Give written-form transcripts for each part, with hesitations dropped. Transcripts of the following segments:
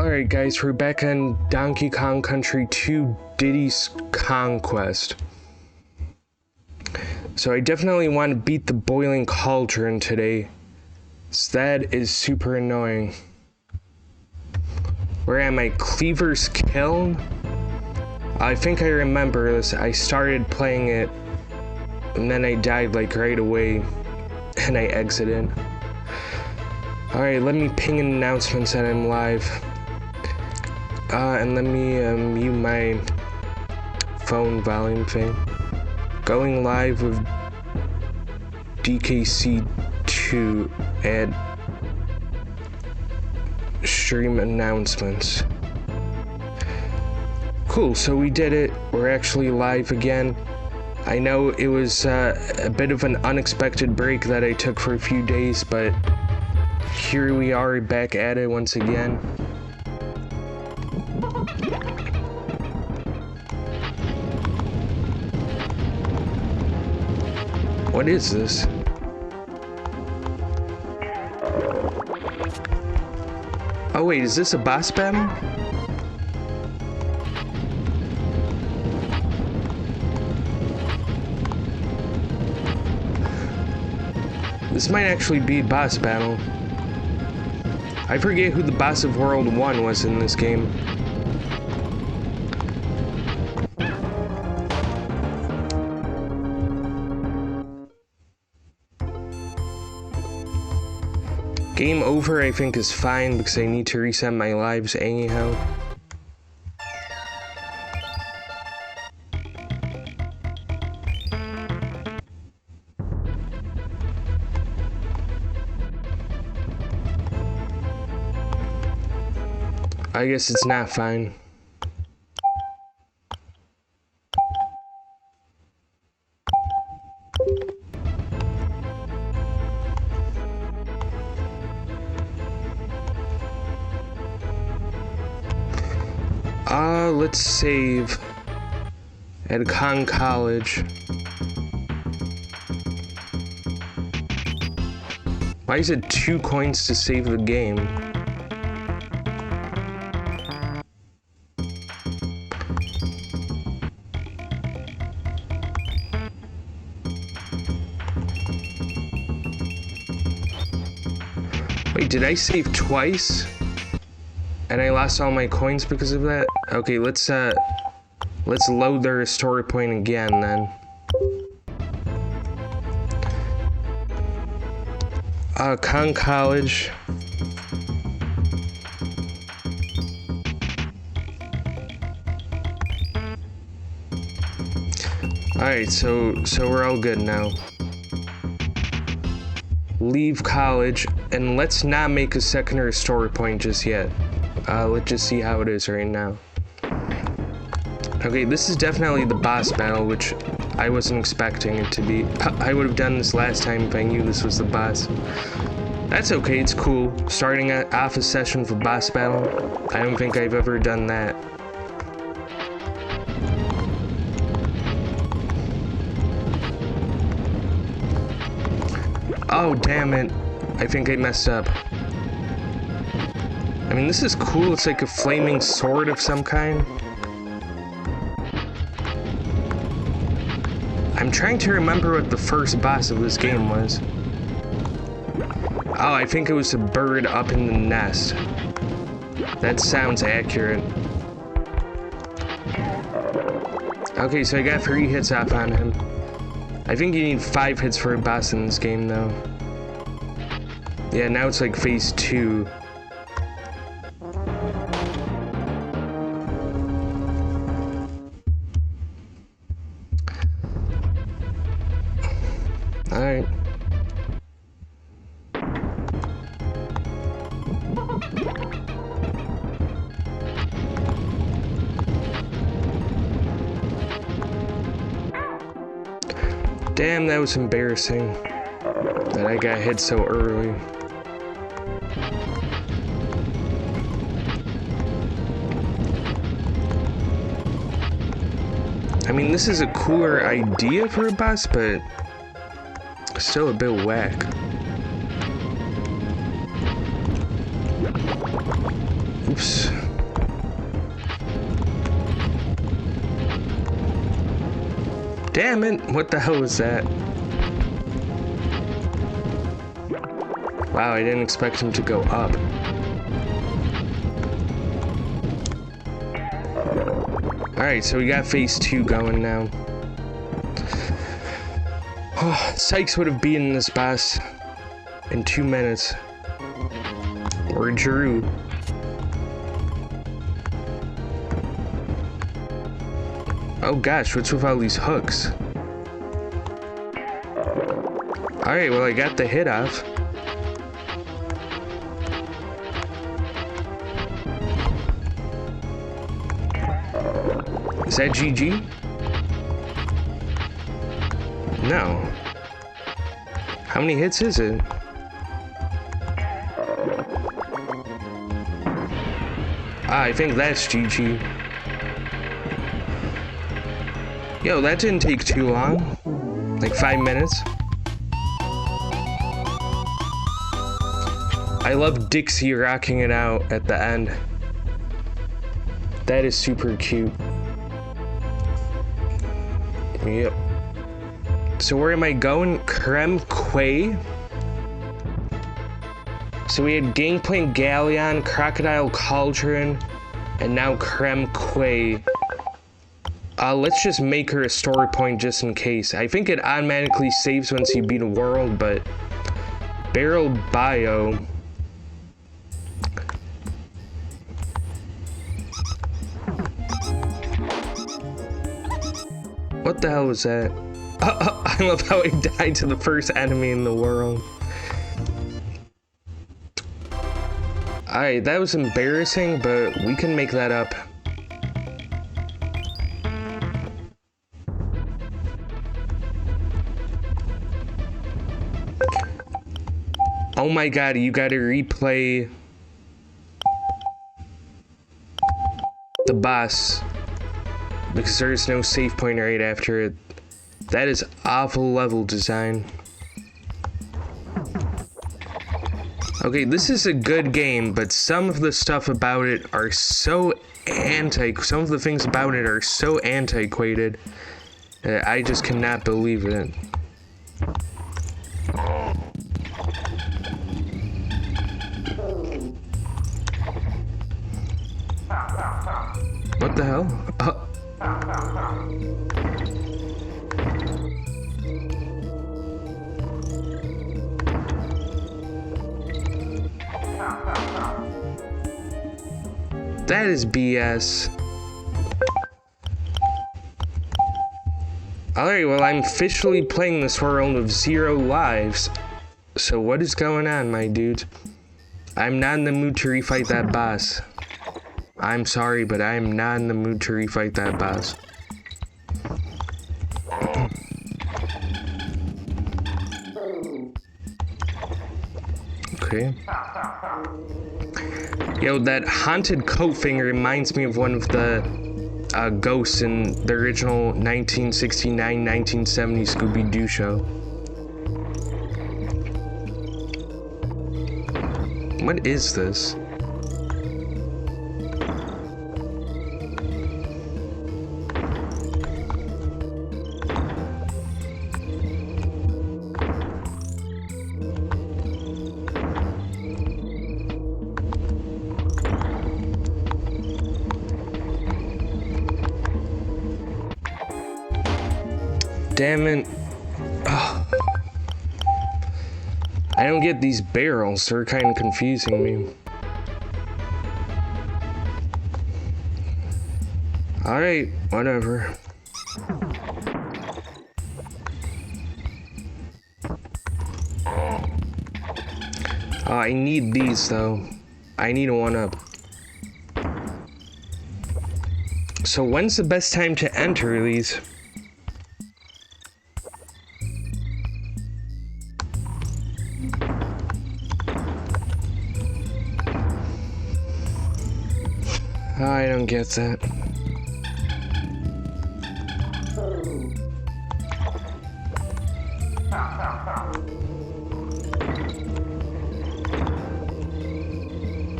Alright guys, we're back on Donkey Kong Country 2 Diddy's Conquest. So I definitely want to beat the boiling cauldron today. So that is super annoying. We're at my Cleaver's Kiln. I think I remember this. I started playing it and then I died like right away and I exited. Alright, let me ping in announcements that I'm live. And let me mute my phone volume thing. Going live with DKC2 at stream announcements. Cool, so we did it. We're actually live again. I know it was a bit of an unexpected break that I took for a few days, but here we are back at it once again. What is this? Oh wait, is this a boss battle? This might actually be a boss battle. I forget who the boss of World 1 was in this game. Game over, I think, is fine because I need to reset my lives anyhow. I guess it's not fine. Let's save at Kong College. Why is it 2 coins to save the game? Wait, did I save twice? And I lost all my coins because of that? Okay, let's load the restore point again then. Kong College. Alright, so we're all good now. Leave college, and let's not make a second restore point just yet. Let's just see how it is right now. Okay, this is definitely the boss battle, which I wasn't expecting it to be. I would have done this last time if I knew this was the boss. That's okay, it's cool. Starting off a session with a boss battle, I don't think I've ever done that. Oh, damn it. I think I messed up. I mean, this is cool. It's like a flaming sword of some kind. I'm trying to remember what the first boss of this game was. Oh, I think it was a bird up in the nest. That sounds accurate. Okay, so I got 3 hits off on him. I think you need 5 hits for a boss in this game, though. Yeah, now it's like phase 2. Alright. Damn, that was embarrassing that I got hit so early. I mean, this is a cooler idea for a boss, but still a bit whack. Oops. Damn it, what the hell was that? Wow, I didn't expect him to go up. Alright, so we got phase 2 going now. Oh, Sykes would have beaten this boss in 2 minutes. Or Drew. Oh gosh, what's with all these hooks? Alright, well I got the hit off. Is that GG? No. How many hits is it? I think that's GG. Yo, that didn't take too long. Like 5 minutes. I love Dixie rocking it out at the end. That is super cute. Yep. So where am I going? Creme Quay. So we had Gangplank Galleon, Crocodile Cauldron, and now Creme Quay. Let's just make her a story point just in case. I think it automatically saves once you beat a world, but Barrel Bio. What the hell was that? I love how I died to the first enemy in the world. Alright, that was embarrassing, but we can make that up. Oh my god, you gotta replay the boss because there's no save point right after it. That is awful level design. Okay, this is a good game, but some of the stuff about it are so some of the things about it are so antiquated that I just cannot believe it. What the hell? That is BS. Alright, well, I'm officially playing this world with 0 lives. So what is going on, my dude? I'm not in the mood to refight that boss. I'm sorry, but I am not in the mood to refight that boss. Okay. Yo, that haunted coat thing reminds me of one of the ghosts in the original 1969-1970 Scooby-Doo show. What is this? Damn it. Ugh. I don't get these barrels, they're kind of confusing me. Alright, whatever. Oh, I need these though. I need a 1-up. So when's the best time to enter these? I don't get that.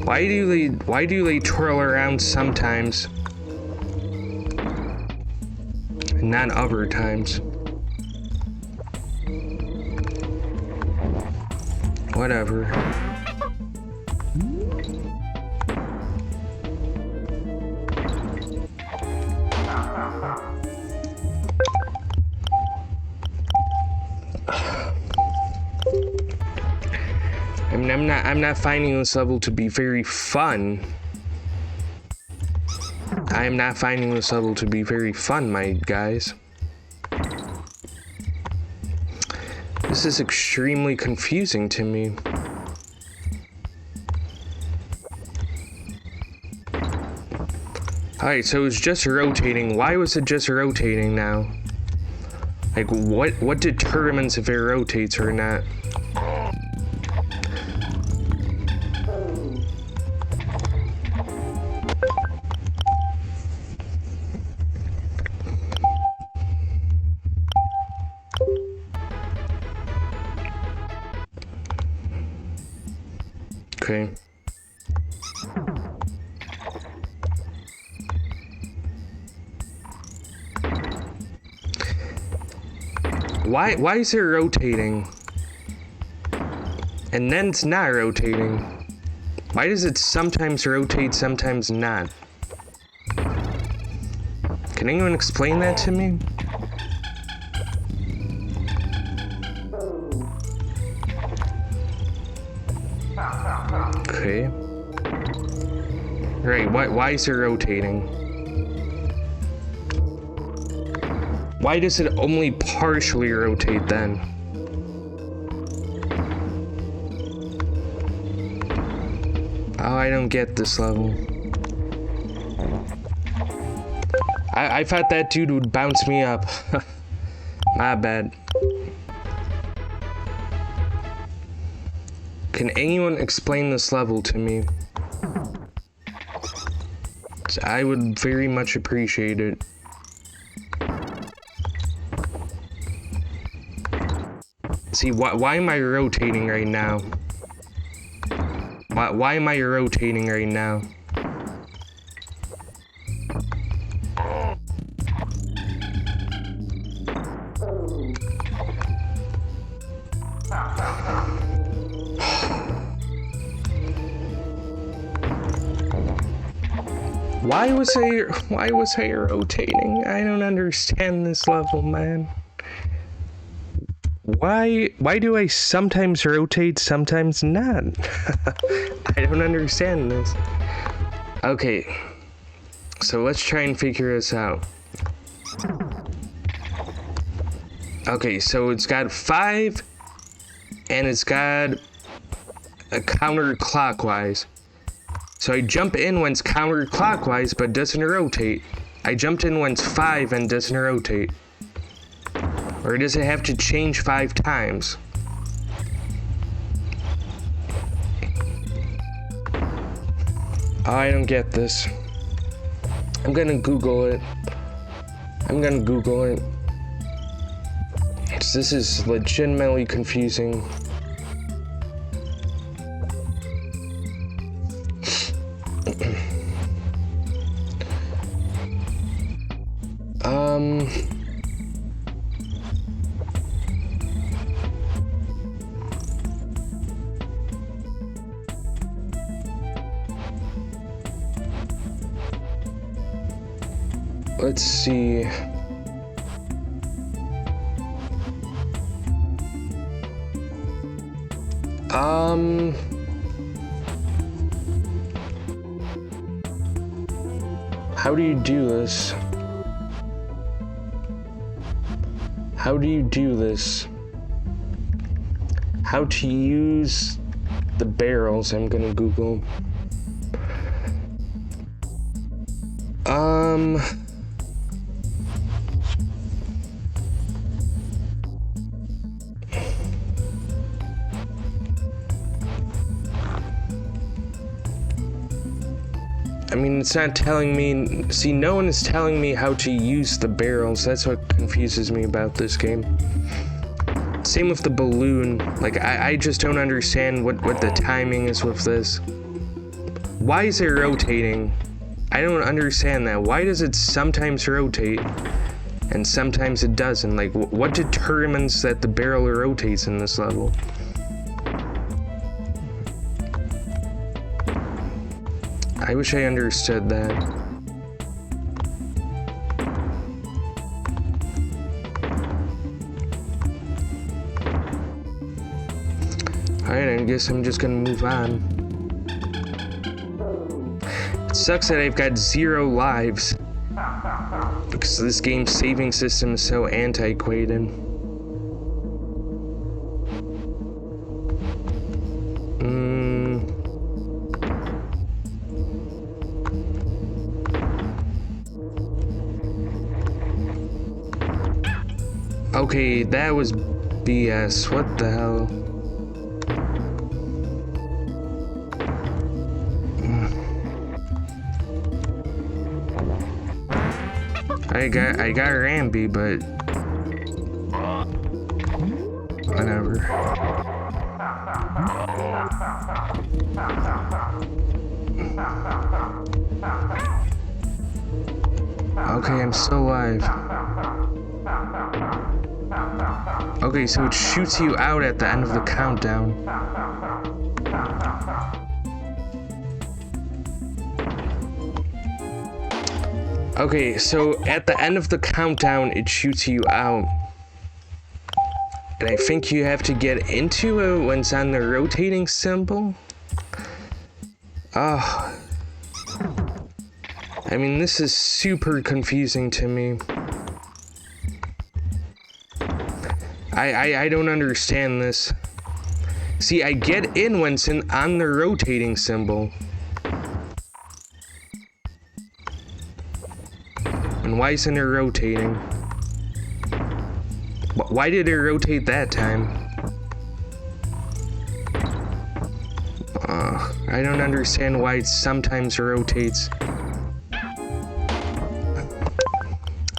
Why do they twirl around sometimes and not other times? Whatever. I mean, I'm not finding this level to be very fun. I am not finding this level to be very fun, my guys. This is extremely confusing to me. Alright, so it's just rotating. Why was it just rotating now? Like, what determines if it rotates or not? Okay. Why is it rotating? And then it's not rotating. Why does it sometimes rotate, sometimes not? Can anyone explain that to me? Okay. Right, why is it rotating? Why does it only partially rotate then? Oh, I don't get this level. I thought that dude would bounce me up. My bad. Can anyone explain this level to me? I would very much appreciate it. See, why am I rotating right now? Why am I rotating right now? Why was I rotating? I don't understand this level, man. Why do I sometimes rotate, sometimes not? I don't understand this. Okay, so let's try and figure this out. Okay, so it's got 5, and it's got a counterclockwise. So I jump in when it's counterclockwise, but doesn't rotate. I jumped in when it's 5 and doesn't rotate. Or does it have to change 5 times? Oh, I don't get this. I'm gonna Google it. This is legitimately confusing. Let's see. How do you do this? How do you do this? How to use the barrels, I'm gonna Google. I mean, it's not telling me. See, no one is telling me how to use the barrels. That's what confuses me about this game. Same with the balloon. Like, I just don't understand what the timing is with this. Why is it rotating? I don't understand that. Why does it sometimes rotate and sometimes it doesn't? Like, what determines that the barrel rotates in this level? I wish I understood that. Alright, I guess I'm just gonna move on. It sucks that I've got 0 lives. Because this game's saving system is so antiquated. Okay, that was BS. What the hell? I got Ramby, but whatever. Okay, I'm still alive. Okay, so it shoots you out at the end of the countdown. Okay, so at the end of the countdown, it shoots you out. And I think you have to get into it when it's on the rotating symbol. Oh. I mean, this is super confusing to me. I don't understand this. See, I get in when it's on the rotating symbol. And why isn't it rotating? Why did it rotate that time? I don't understand why it sometimes rotates.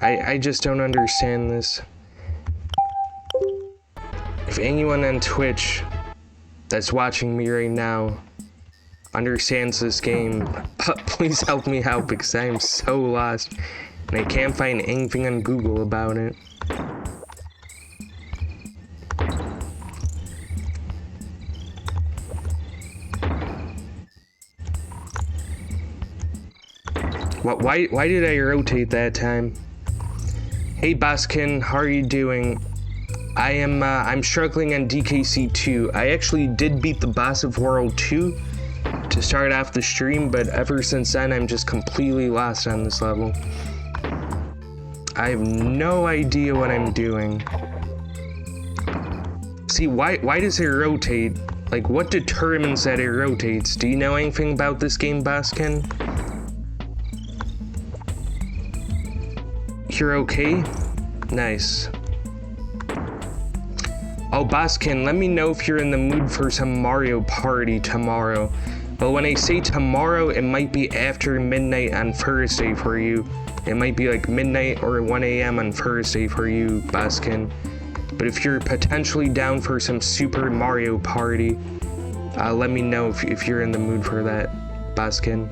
I just don't understand this. If anyone on Twitch that's watching me right now understands this game, please help me out because I am so lost and I can't find anything on Google about it. Why did I rotate that time? Hey Boskin, how are you doing? I'm struggling on DKC2. I actually did beat the boss of World 2 to start off the stream, but ever since then I'm just completely lost on this level. I have no idea what I'm doing. See, why does it rotate? Like, what determines that it rotates? Do you know anything about this game, Boskin? You're okay? Nice. Oh, Boskin, let me know if you're in the mood for some Mario Party tomorrow. But when I say tomorrow, it might be after midnight on Thursday for you. It might be like midnight or 1 a.m. on Thursday for you, Boskin. But if you're potentially down for some Super Mario Party, let me know if you're in the mood for that, Boskin.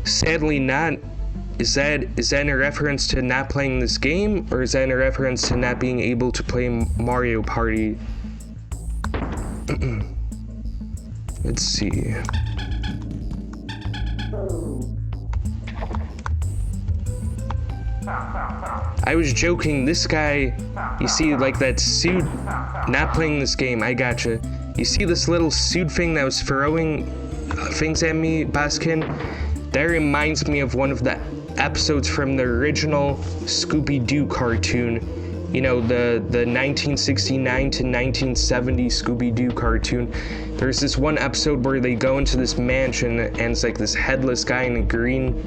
Sadly not. Is that in a reference to not playing this game, or is that in a reference to not being able to play Mario Party? Let's see. I was joking, this guy, you see, like that suit, not playing this game, I gotcha. You see this little suit thing that was throwing things at me, Boskin? That reminds me of one of the episodes from the original Scooby-Doo cartoon. You know, the 1969 to 1970 Scooby-Doo cartoon. There's this one episode where they go into this mansion and it's like this headless guy in a green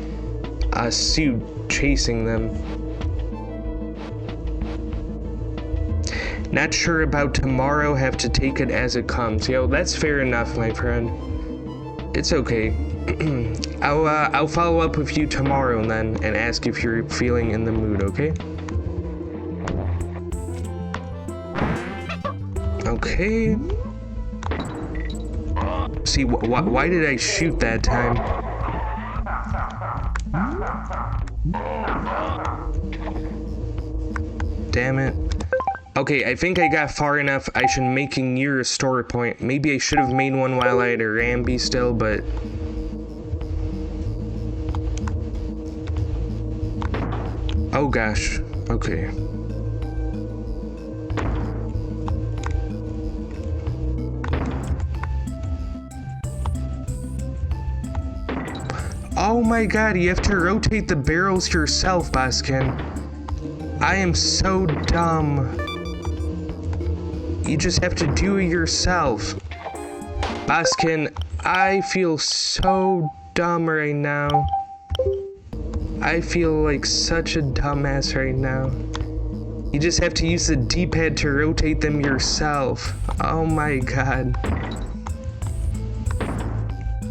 suit chasing them. Not sure about tomorrow, have to take it as it comes. Yo, that's fair enough, my friend. It's okay. I'll follow up with you tomorrow then and ask if you're feeling in the mood, okay? Okay. See, why did I shoot that time? Damn it. Okay, I think I got far enough. I should make a near story point. Maybe I should have made one while I had a Rambi still, but... Oh gosh, okay. Oh my god, you have to rotate the barrels yourself, Baskin. I am so dumb. You just have to do it yourself. Baskin, I feel so dumb right now. I feel like such a dumbass right now. You just have to use the D-pad to rotate them yourself. Oh my god.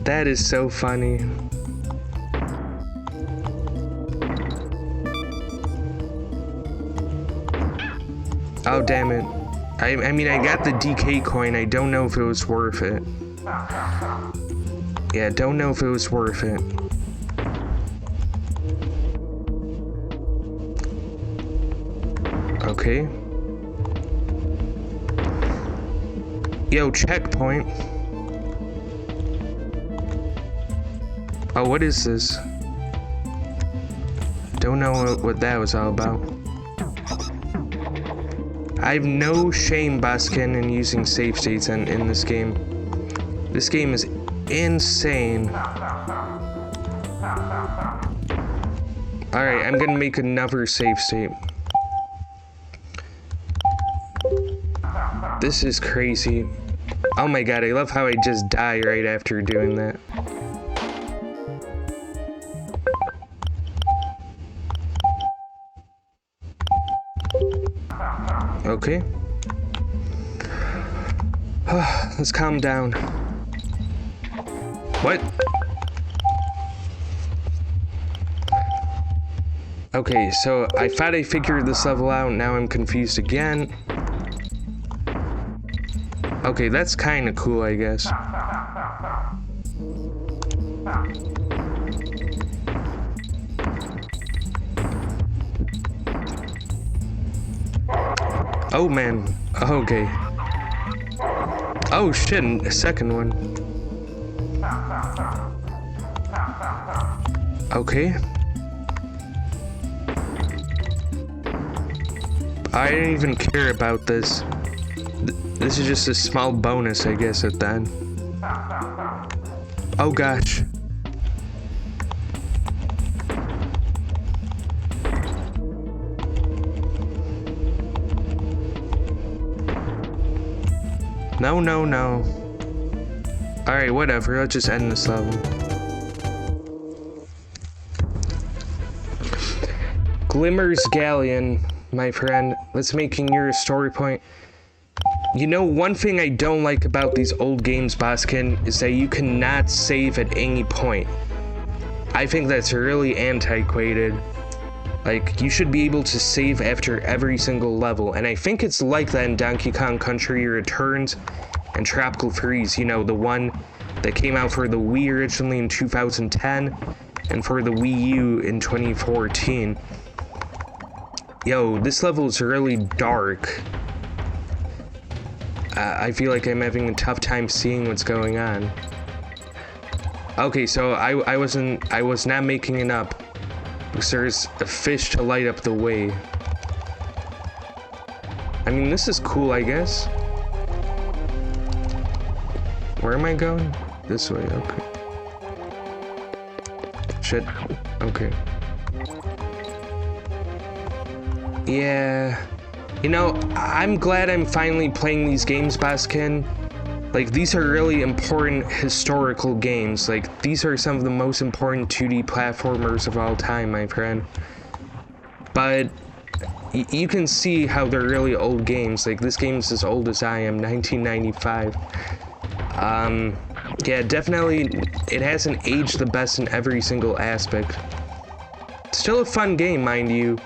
That is so funny. Oh damn it. I mean, I got the DK coin. I don't know if it was worth it. Yeah, don't know if it was worth it. Okay. Yo, checkpoint. Oh, what is this? Don't know what that was all about. I have no shame, Baskin, in using save states in this game. This game is insane. Alright, I'm gonna make another save state. This is crazy. Oh my god, I love how I just die right after doing that. Okay. Let's calm down. What? Okay, so I thought I figured this level out, now I'm confused again. Okay, that's kind of cool, I guess. Oh man, okay. Oh shit, a second one. Okay. I didn't even care about this. This is just a small bonus, I guess, at the end. Oh gosh. No, no, no. Alright, whatever. Let's just end this level. Glimmer's Galleon, my friend. Let's make your story point. You know, one thing I don't like about these old games, Boskin, is that you cannot save at any point. I think that's really antiquated. Like, you should be able to save after every single level, and I think it's like that in Donkey Kong Country Returns and Tropical Freeze, you know, the one that came out for the Wii originally in 2010 and for the Wii U in 2014. Yo, this level is really dark. I feel like I'm having a tough time seeing what's going on. Okay, so I was not making it up. Because there's a fish to light up the way. I mean, this is cool, I guess. Where am I going? This way, okay. Shit, okay. Yeah. You know, I'm glad I'm finally playing these games, Baskin. Like, these are really important historical games. Like, these are some of the most important 2D platformers of all time, my friend. But you can see how they're really old games. Like, this game's as old as I am, 1995. Yeah, definitely, it hasn't aged the best in every single aspect. Still a fun game, mind you.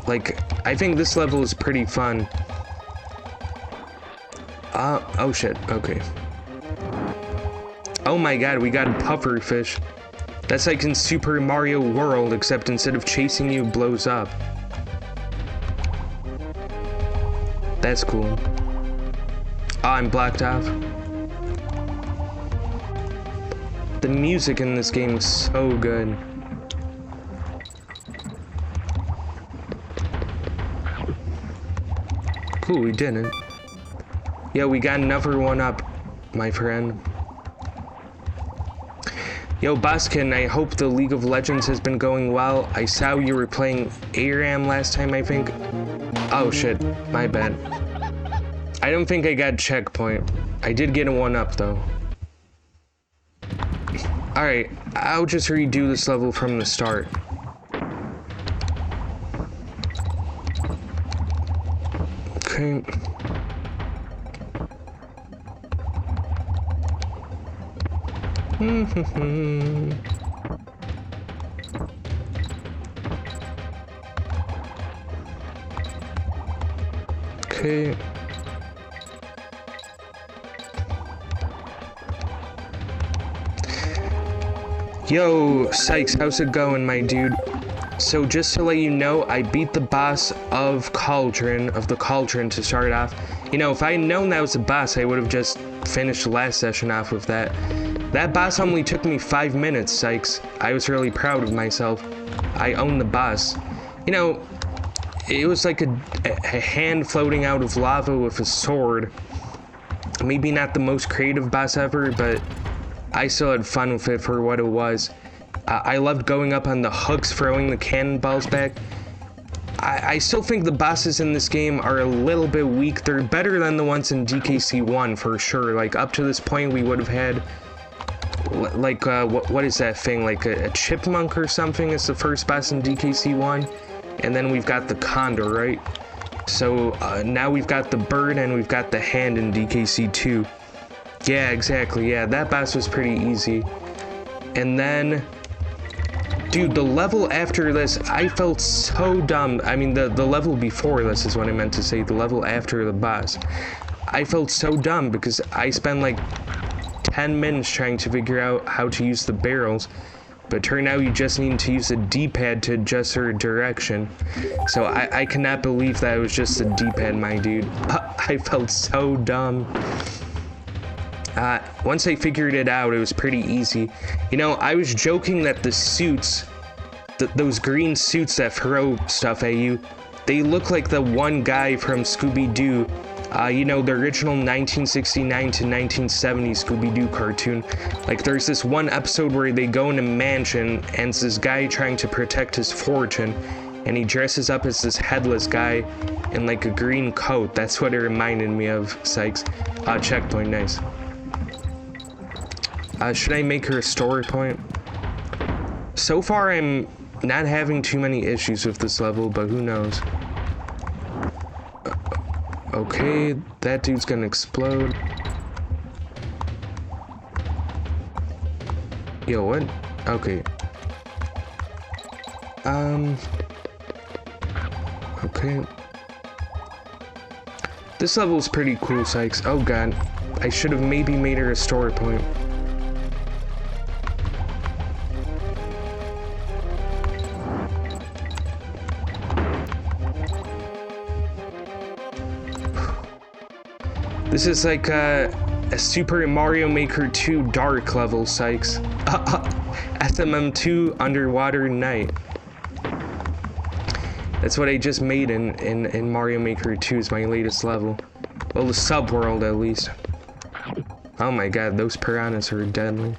Like, I think this level is pretty fun. Oh shit, okay. Oh my god, we got a puffer fish. That's like in Super Mario World, except instead of chasing you, it blows up. That's cool. Oh, I'm blocked off. The music in this game is so good. Cool, we didn't. Yeah, we got another one up, my friend. Yo, Boskin, I hope the League of Legends has been going well. I saw you were playing ARAM last time, I think. Oh shit, my bad. I don't think I got checkpoint. I did get a 1-up though. Alright, I'll just redo this level from the start. Okay. Okay. Yo, Sykes, how's it going, my dude? So just to let you know, I beat the boss of Cauldron, to start off. You know, if I had known that was a boss, I would have just finished the last session off with that. That boss only took me 5 minutes, Sykes. I was really proud of myself. I owned the boss. You know, it was like a hand floating out of lava with a sword. Maybe not the most creative boss ever, but I still had fun with it for what it was. I loved going up on the hooks, throwing the cannonballs back. I still think the bosses in this game are a little bit weak. They're better than the ones in DKC1 for sure. Like up to this point, we would have had like what is that thing? Like a chipmunk or something is the first boss in DKC1, and then we've got the condor, right? So now we've got the bird and we've got the hand in DKC2. Yeah, exactly. Yeah, that boss was pretty easy. And then, dude, the level after this, I felt so dumb. I mean, the level before this is what I meant to say. The level after the boss. I felt so dumb because I spent like 10 minutes trying to figure out how to use the barrels. But turned out you just need to use the D-pad to adjust her direction. So I cannot believe that it was just the D-pad, my dude. I felt so dumb. Once I figured it out, it was pretty easy. You know, I was joking that the suits, those green suits that throw stuff at you, they look like the one guy from Scooby-Doo. You know, the original 1969 to 1970 Scooby-Doo cartoon. Like, there's this one episode where they go in a mansion, and it's this guy trying to protect his fortune, and he dresses up as this headless guy in, like, a green coat. That's what it reminded me of, Sykes. Checkpoint, nice. Should I make her a story point? So far, I'm not having too many issues with this level, but who knows? Okay, that dude's gonna explode. Yo, what? Okay. Okay. This level's pretty cool, Sykes. Oh god. I should have maybe made her a story point. This is like a Super Mario Maker 2 Dark level, Sykes. SMM2 Underwater Night. That's what I just made in Mario Maker 2 is my latest level. Well, the subworld at least. Oh my god, those piranhas are deadly.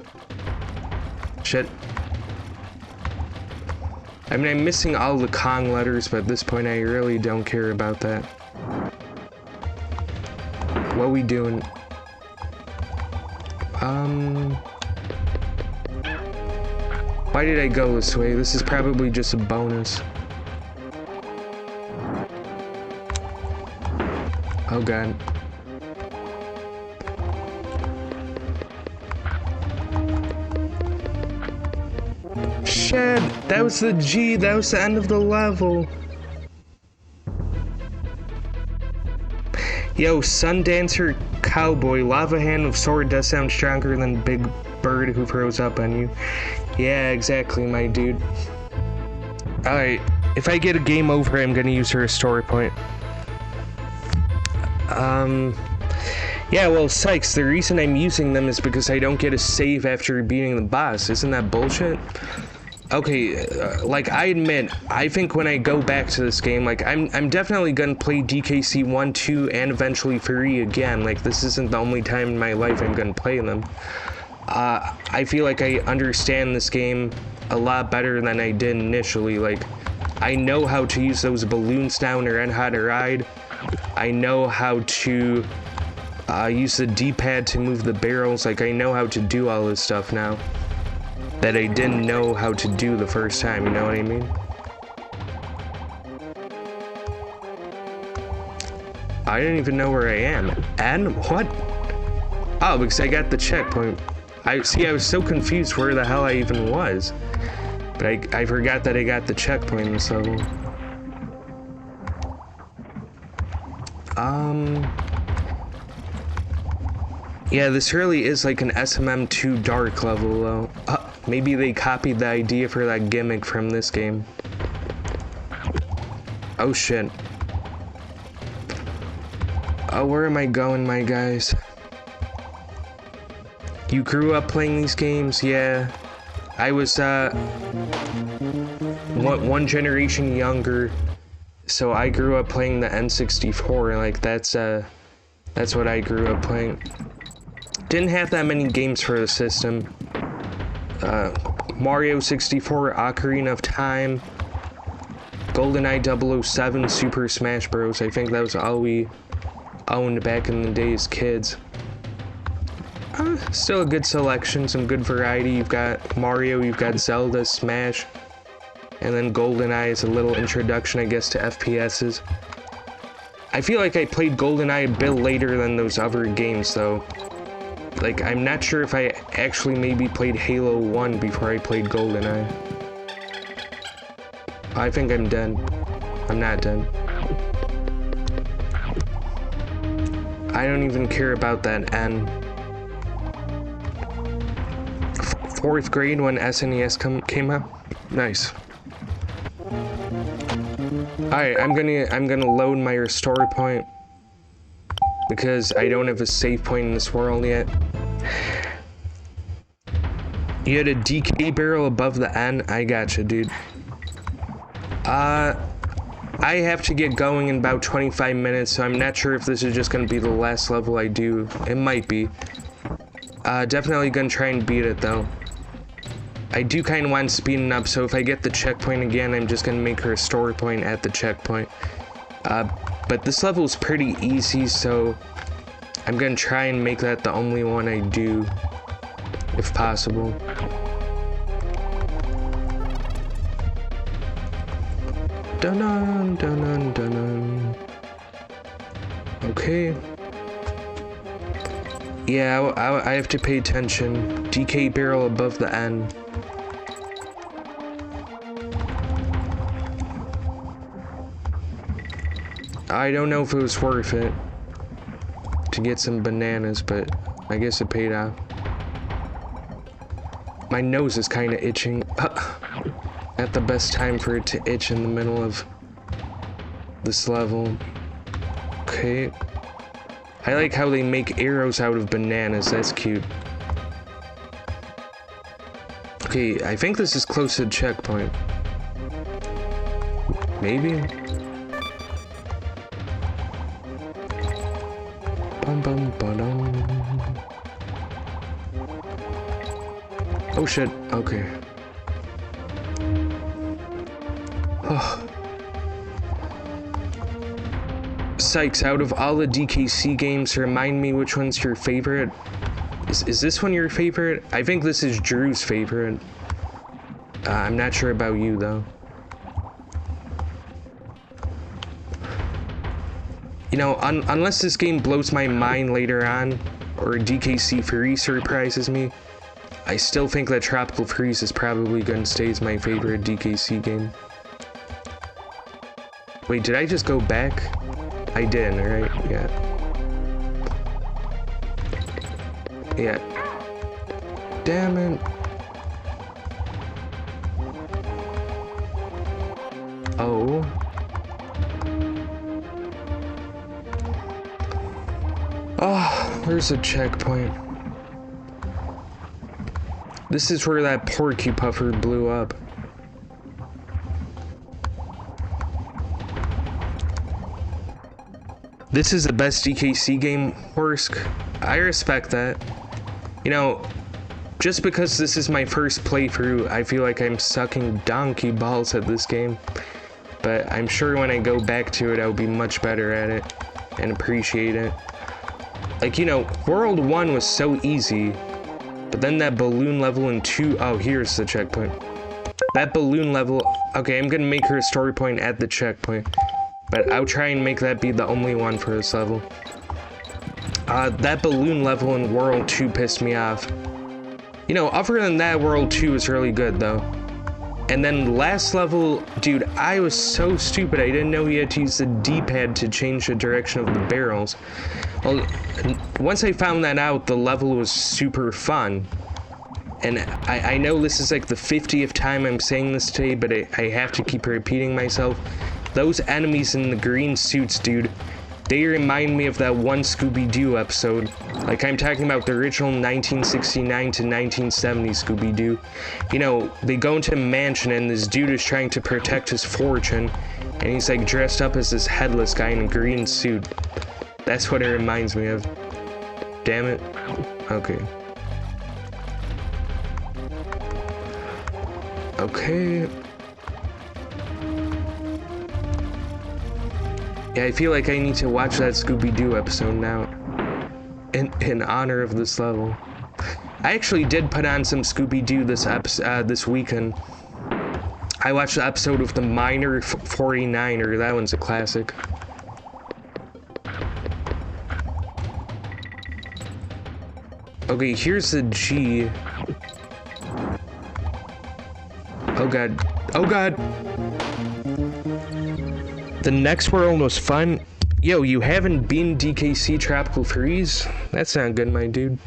Shit. I mean, I'm missing all the Kong letters, but at this point I really don't care about that. What we doing? Why did I go this way? This is probably just a bonus. Oh god. Shit! That was the G, that was the end of the level. Yo, Sun Dancer Cowboy, Lava Hand with Sword does sound stronger than Big Bird who throws up on you. Yeah, exactly, my dude. Alright, if I get a game over, I'm gonna use her as story point. Yeah, well, Sykes, the reason I'm using them is because I don't get a save after beating the boss. Isn't that bullshit? Okay, like, I admit, I think when I go back to this game, like, I'm definitely gonna play DKC 1, 2, and eventually 3 again. Like, this isn't the only time in my life I'm gonna play them. I feel like I understand this game a lot better than I did initially. Like, I know how to use those balloons now and how to ride. I know how to use the D-pad to move the barrels. Like, I know how to do all this stuff now that I didn't know how to do the first time, you know what I mean? I don't even know where I am. And what? Oh, because I got the checkpoint. I was so confused where the hell I even was. But I forgot that I got the checkpoint in this level. Yeah, this really is like an SMM2 dark level, though. Maybe they copied the idea for that gimmick from this game. Oh, shit. Oh, where am I going, my guys? You grew up playing these games? Yeah. I was, one generation younger, so I grew up playing the N64, like, that's what I grew up playing. Didn't have that many games for the system. Mario 64, Ocarina of Time, GoldenEye 007, Super Smash Bros. I think that was all we owned back in the day as kids. Still a good selection, some good variety. You've got Mario, you've got Zelda, Smash, and then GoldenEye is a little introduction, I guess, to FPSs. I feel like I played GoldenEye a bit later than those other games, though. Like, I'm not sure if I actually maybe played Halo 1 before I played GoldenEye. I think I'm dead. I'm not dead. I don't even care about that N. Fourth grade when SNES came out? Nice. Alright, I'm gonna load my restore point because I don't have a save point in this world yet. You had a DK barrel above the N? I gotcha, dude. I have to get going in about 25 minutes, so I'm not sure if this is just gonna be the last level I do. It might be. Definitely gonna try and beat it, though. I do kind of want speeding up, so if I get the checkpoint again, I'm just gonna make her a restore point at the checkpoint. But this level is pretty easy, so I'm gonna try and make that the only one I do, if possible. Dun-dun, dun-dun, dun-dun. Okay. Yeah, I have to pay attention. DK barrel above the N. I don't know if it was worth it to get some bananas, but I guess it paid off. My nose is kind of itching. At the best time for it to itch in the middle of this level. Okay. I like how they make arrows out of bananas. That's cute. Okay, I think this is close to the checkpoint. Maybe? Bum bum ba-dum. Oh shit, okay. Oh. Sykes, out of all the DKC games, remind me which one's your favorite. Is this one your favorite? I think this is Drew's favorite. I'm not sure about you, though. You know, unless this game blows my mind later on, or DKC 3 surprises me, I still think that Tropical Freeze is probably going to stay as my favorite DKC game. Wait, did I just go back? I did, right? Yeah. Yeah. Damn it. Oh. there's a checkpoint. This is where that porky puffer blew up. This is the best DKC game, Horsk. I respect that. You know, just because this is my first playthrough, I feel like I'm sucking donkey balls at this game. But I'm sure when I go back to it, I'll be much better at it and appreciate it. Like, you know, World 1 was so easy, but then that balloon level in 2, oh, here's the checkpoint. That balloon level, okay, I'm gonna make her a story point at the checkpoint, but I'll try and make that be the only one for this level. That balloon level in World 2 pissed me off. You know, other than that, World 2 is really good, though. And then last level, dude, I was so stupid. I didn't know you had to use the D-pad to change the direction of the barrels. Well, once I found that out, the level was super fun. And I know this is like the 50th time I'm saying this today, but I have to keep repeating myself. Those enemies in the green suits, dude, they remind me of that one Scooby-Doo episode. Like, I'm talking about the original 1969 to 1970 Scooby-Doo. You know, they go into a mansion and this dude is trying to protect his fortune, and he's like dressed up as this headless guy in a green suit. That's what it reminds me of. Damn it. Okay. Okay. Yeah, I feel like I need to watch that Scooby-Doo episode now. In honor of this level. I actually did put on some Scooby-Doo this weekend. I watched the episode of the Minor 49er. That one's a classic. Okay, here's the G. Oh god. Oh god! The next world was fun. Yo, you haven't been DKC Tropical Freeze? That's not good, my dude.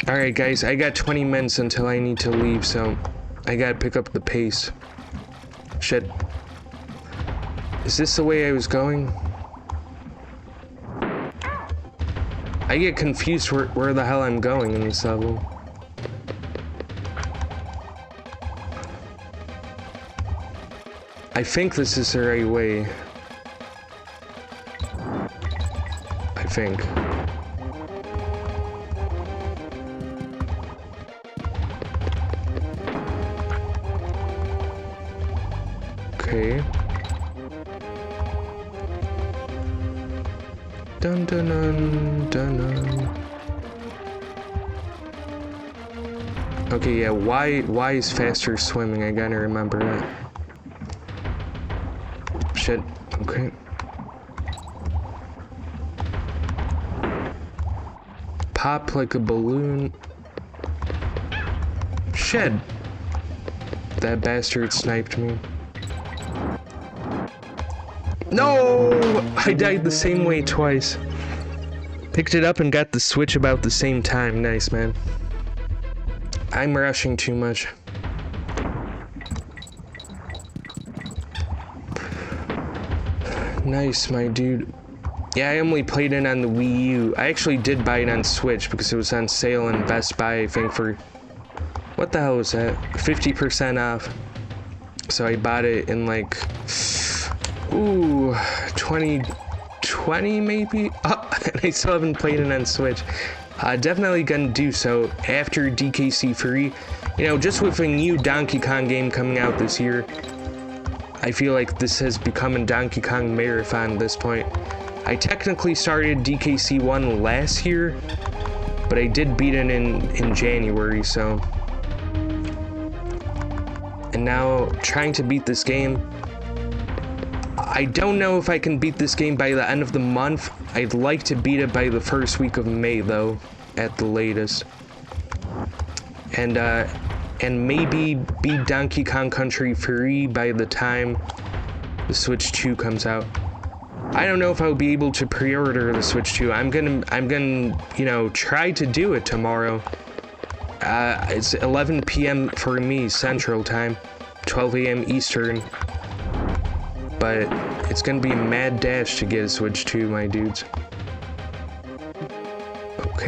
Alright guys, I got 20 minutes until I need to leave, so I gotta pick up the pace. Shit. Is this the way I was going? I get confused where the hell I'm going in this level. I think this is the right way. I think. Okay. Dun dun dun dun dun. Okay, yeah, why is faster swimming? I gotta remember that. Shit. Okay. Pop like a balloon. Shit. That bastard sniped me. No! I died the same way twice. Picked it up and got the switch about the same time. Nice, man. I'm rushing too much. Nice, my dude. Yeah, I only played it on the Wii U. I actually did buy it on Switch because it was on sale in Best Buy, I think, for... What the hell was that? 50% off. So I bought it in like... Ooh, 2020 maybe? Oh, and I still haven't played it on Switch. Definitely gonna do so after DKC3. You know, just with a new Donkey Kong game coming out this year, I feel like this has become a Donkey Kong marathon at this point. I technically started DKC1 last year, but I did beat it in January, so... And now, trying to beat this game. I don't know if I can beat this game by the end of the month. I'd like to beat it by the first week of May, though, at the latest. And maybe beat Donkey Kong Country 3 by the time the Switch 2 comes out. I don't know if I'll be able to pre-order the Switch 2. I'm gonna, you know, try to do it tomorrow. It's 11 p.m. for me, Central Time, 12 a.m. Eastern. But it's gonna be a mad dash to get a Switch 2, my dudes.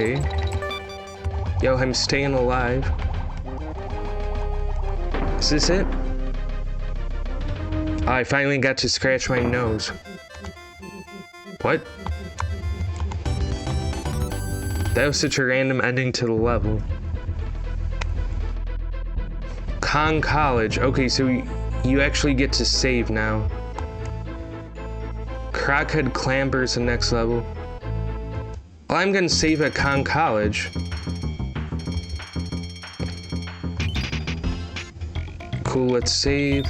Okay. Yo, I'm staying alive. Is this it? Oh, I finally got to scratch my nose. What? That was such a random ending to the level. College. Okay, so you actually get to save now. Crockhead Clamber's the next level. Well, I'm gonna save at College. Cool, let's save.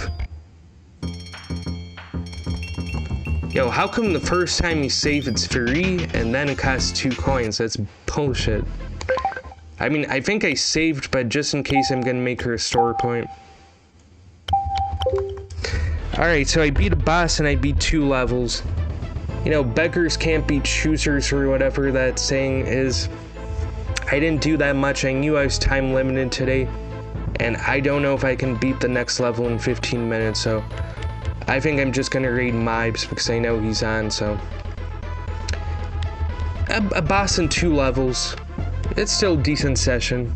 Yo, how come the first time you save it's free and then it costs 2 coins? That's bullshit. I mean, I think I saved, but just in case I'm gonna make her a store point. Alright, so I beat a boss and I beat 2 levels. You know, beggars can't be choosers or whatever that saying is. I didn't do that much. I knew I was time limited today. And I don't know if I can beat the next level in 15 minutes, so I think I'm just gonna raid Mibes because I know he's on, so. A boss in 2 levels. It's still a decent session.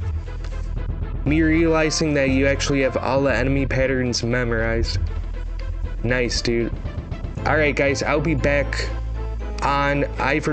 Me realizing that you actually have all the enemy patterns memorized. Nice, dude. Alright guys, I'll be back on Ivor